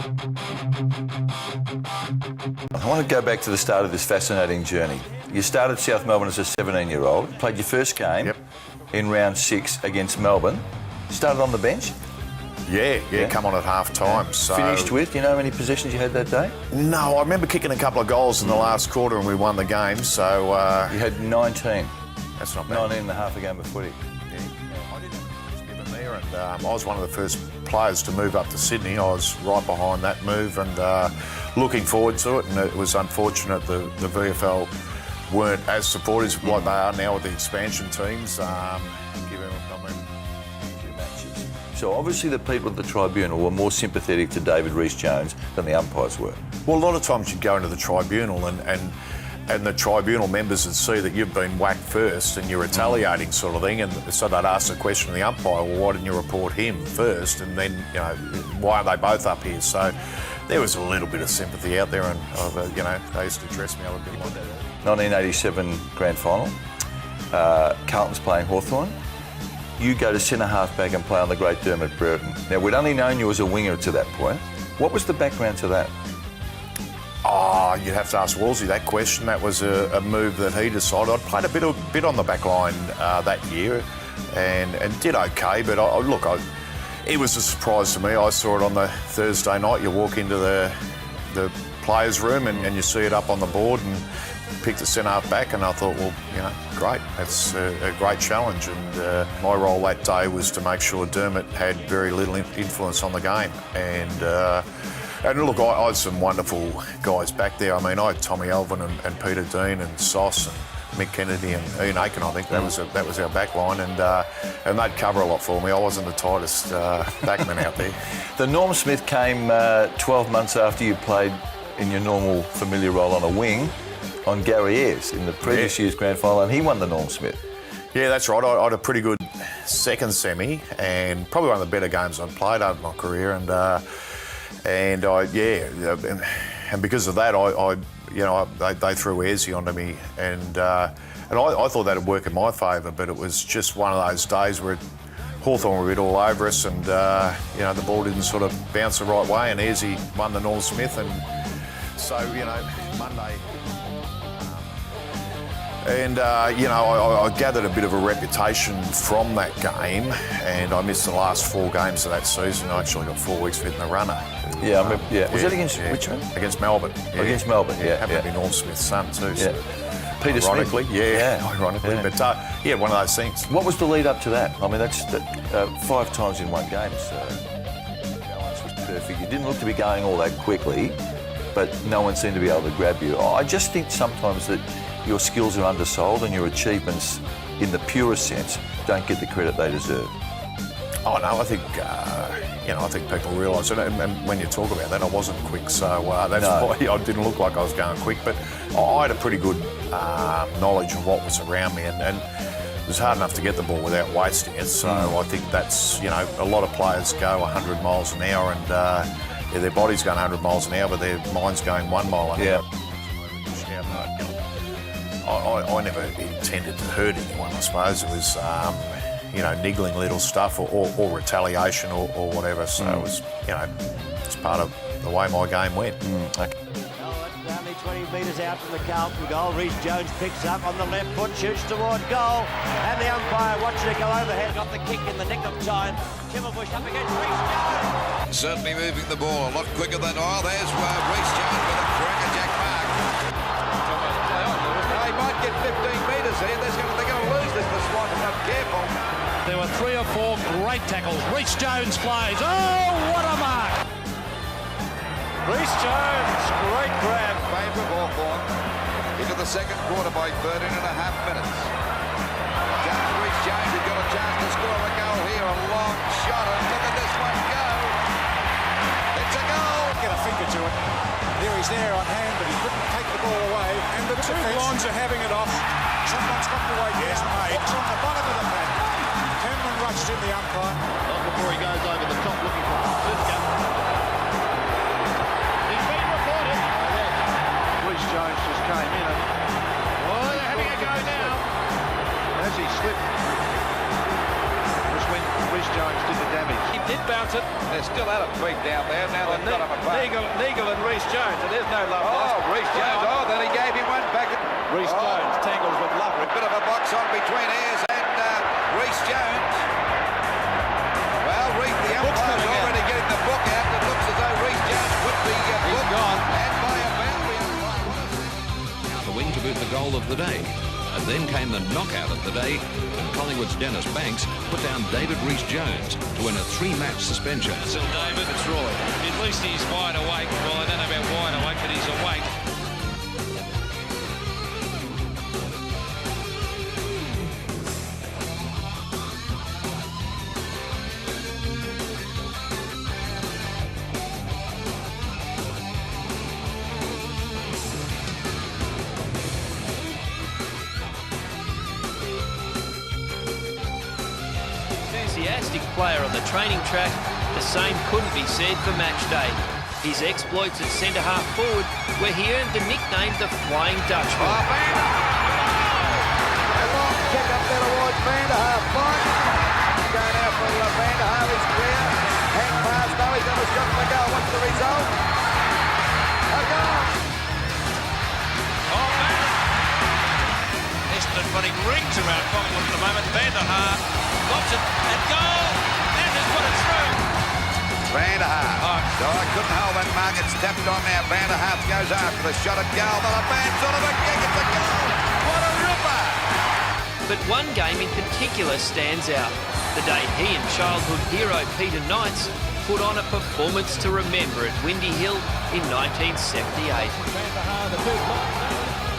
I want to go back to the start of this fascinating journey. You started South Melbourne as a 17-year-old, played your first game in round 6 against Melbourne, started on the bench. Yeah, come on at half-time. So finished with, do you know how many possessions you had that day? No, I remember kicking a couple of goals in the last quarter and we won the game, so... You had 19. That's not bad. 19 and a half a game of footy. Yeah, I didn't given there, and I was one of the first players to move up to Sydney. I was right behind that move and looking forward to it, and it was unfortunate the VFL weren't as supportive like they are now with the expansion teams. So obviously the people at the Tribunal were more sympathetic to David Rhys-Jones than the umpires were. Well, a lot of times you go into the Tribunal and the Tribunal members would see that you've been whacked first and you're retaliating sort of thing, and so they'd ask the question of the umpire, well, why didn't you report him first, and then, you know, why are they both up here? So there was a little bit of sympathy out there, and, you know, they used to dress me up a bit like that. 1987 grand final, Carlton's playing Hawthorn. You go to centre half-back and play on the great Dermot Brereton. Now, we'd only known you as a winger to that point. What was the background to that? Oh, you'd have to ask Wolsey that question. That was a move that he decided. I played a bit on the back line that year and did okay, but it was a surprise to me. I saw it on the Thursday night. You walk into the players' room and you see it up on the board, and picked a centre half back, and I thought, well, you know, great. That's a great challenge, and my role that day was to make sure Dermot had very little influence on the game. And look, I had some wonderful guys back there. I mean, I had Tommy Alvin and Peter Dean and Sauce and Mick Kennedy and Ian Aiken. I think that was our back line, and they'd cover a lot for me. I wasn't the tightest backman out there. The Norm Smith came 12 months after you played in your normal familiar role on a wing on Gary Ayres in the previous year's grand final, and he won the Norm Smith. Yeah, that's right. I had a pretty good second semi, and probably one of the better games I've played over my career, and because of that, they threw Ayresy onto me, and I thought that'd work in my favour, but it was just one of those days where Hawthorn were a bit all over us, and the ball didn't sort of bounce the right way, and Ayresy won the Norm Smith, and so Monday. I gathered a bit of a reputation from that game, and I missed the last 4 games of that season. I actually got 4 weeks for hitting the runner. Yeah, I remember, yeah. Was that against Richmond? Against Melbourne. Yeah. Against Melbourne, yeah. Happened to be Norm Smith's son too. So. Peter ironically, Smith. Ironically. Yeah. But one of those things. What was the lead up to that? I mean, that's 5 times in one game, so balance was perfect. You didn't look to be going all that quickly, but no one seemed to be able to grab you. I just think sometimes that your skills are undersold and your achievements, in the purest sense, don't get the credit they deserve. Oh no, I think people realise it, and when you talk about that, I wasn't quick, so that's why I didn't look like I was going quick. But I had a pretty good knowledge of what was around me, and it was hard enough to get the ball without wasting it. So I think that's a lot of players go 100 miles an hour, and their body's going 100 miles an hour, but their mind's going 1 mile an hour. I never intended to hurt anyone, I suppose. It was, niggling little stuff or retaliation or whatever. So it was, it's part of the way my game went. Okay. Only 20 metres out from the Carlton goal. Rhys-Jones picks up on the left foot, shoots toward goal. And the umpire watching it go overhead. Got the kick in the nick of time. Timberbush up against Rhys-Jones. Certainly moving the ball a lot quicker than there's Rhys-Jones with a crackerjack mark. He might get 15 metres here. They're going to lose this. The Swans are not careful. There were 3 or 4 great tackles. Rhys-Jones plays. Oh, what a mark! Rhys-Jones, great grab. Favour of Hawthorn into the second quarter by 13 and a half minutes. James Rhys-Jones has got a chance to score a goal here. A long shot, and look at this one go. It's a goal. Get a finger to it. There he's there on hand, but he couldn't take the ball away. And the 2 Blondes are having it off. Someone's got the way down. Hooks on the bottom of the pad. Cameron rushed in the umpire. Not before he goes over the top looking for Francisco. He's been reported. Rhys-Jones just came in. They're having a go now. As he slipped was when Rhys-Jones did the damage. He did bounce it. This still had a beat down there. Now they've got him apart. Neagle and Rhys Jones, and there's no love lost. Oh, Rhys Jones. Oh, then he gave him one back. Rhys Jones tangles with Loveridge. Bit of a box on between Ayres and Rhys Jones. Well, the umpire's already getting the book out. It looks as though Rhys Jones put the book gone. and by a boundary. Out the wing to boot the goal of the day. And then came the knockout of the day when Collingwood's Dennis Banks put down David Rhys Jones to win a 3-match suspension. Still David, it's Roy. At least he's wide awake. Well, I don't know about wide awake, but he's awake. Enthusiastic player on the training track, the same couldn't be said for match day. His exploits at centre half forward, where he earned the nickname the Flying Dutchman. A long kick up there towards Van der Haar. Going out for Van der Haar is clear. Hang pass, now he's got a shot for the goal. What's the result? A goal! Oh, man! Essendon running rings around Collingwood at the moment. Van der Haar lobs it and goal! And has put it through. Van der Haar. So I couldn't hold that mark. It's tapped on now. Van der Haar goes after the shot at goal. But a man sort of a kick. It's a goal. What a ripper! But one game in particular stands out. The day he and childhood hero Peter Knights put on a performance to remember at Windy Hill in 1978.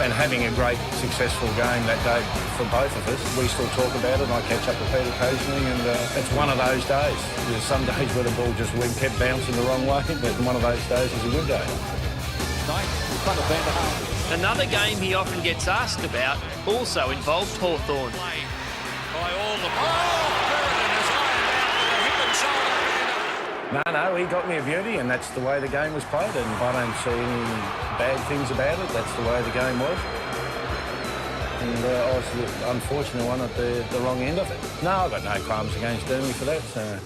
And having a great, successful game that day for both of us. We still talk about it, and I catch up with Pete occasionally, and it's one of those days. There's some days where the ball just kept bouncing the wrong way, but one of those days is a good day. Another game he often gets asked about also involved Hawthorn. By all the... Brereton is ironed out with a hip and shoulder. No, he got me a beauty, and that's the way the game was played, and I don't see any bad things about it. That's the way the game was. And I was the unfortunate one at the wrong end of it. No, I got no qualms against Dermy for that.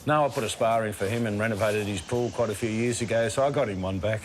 No, I put a spar in for him and renovated his pool quite a few years ago, so I got him one back.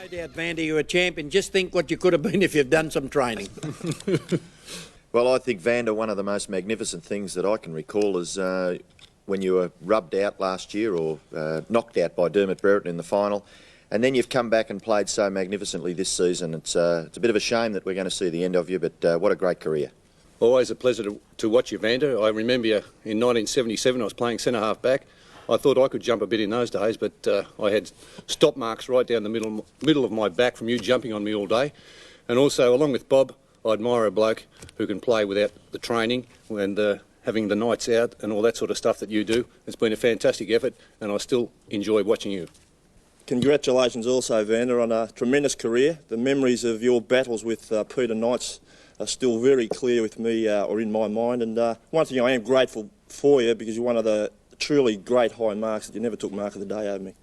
doubt, Vander, you're a champion. Just think what you could have been if you've done some training. Well, I think, Vander, one of the most magnificent things that I can recall is when you were rubbed out last year or knocked out by Brereton in the final, and then you've come back and played so magnificently this season. It's a bit of a shame that we're going to see the end of you, but what a great career. Always a pleasure to watch you, Vander. I remember you in 1977, I was playing centre-half back. I thought I could jump a bit in those days, but I had stop marks right down the middle of my back from you jumping on me all day. And also, along with Bob, I admire a bloke who can play without the training and having the nights out and all that sort of stuff that you do. It's been a fantastic effort, and I still enjoy watching you. Congratulations also, Vander, on a tremendous career. The memories of your battles with Peter Knights are still very clear with me or in my mind. And one thing I am grateful for you, because you're one of the truly great high marks that you never took mark of the day over me.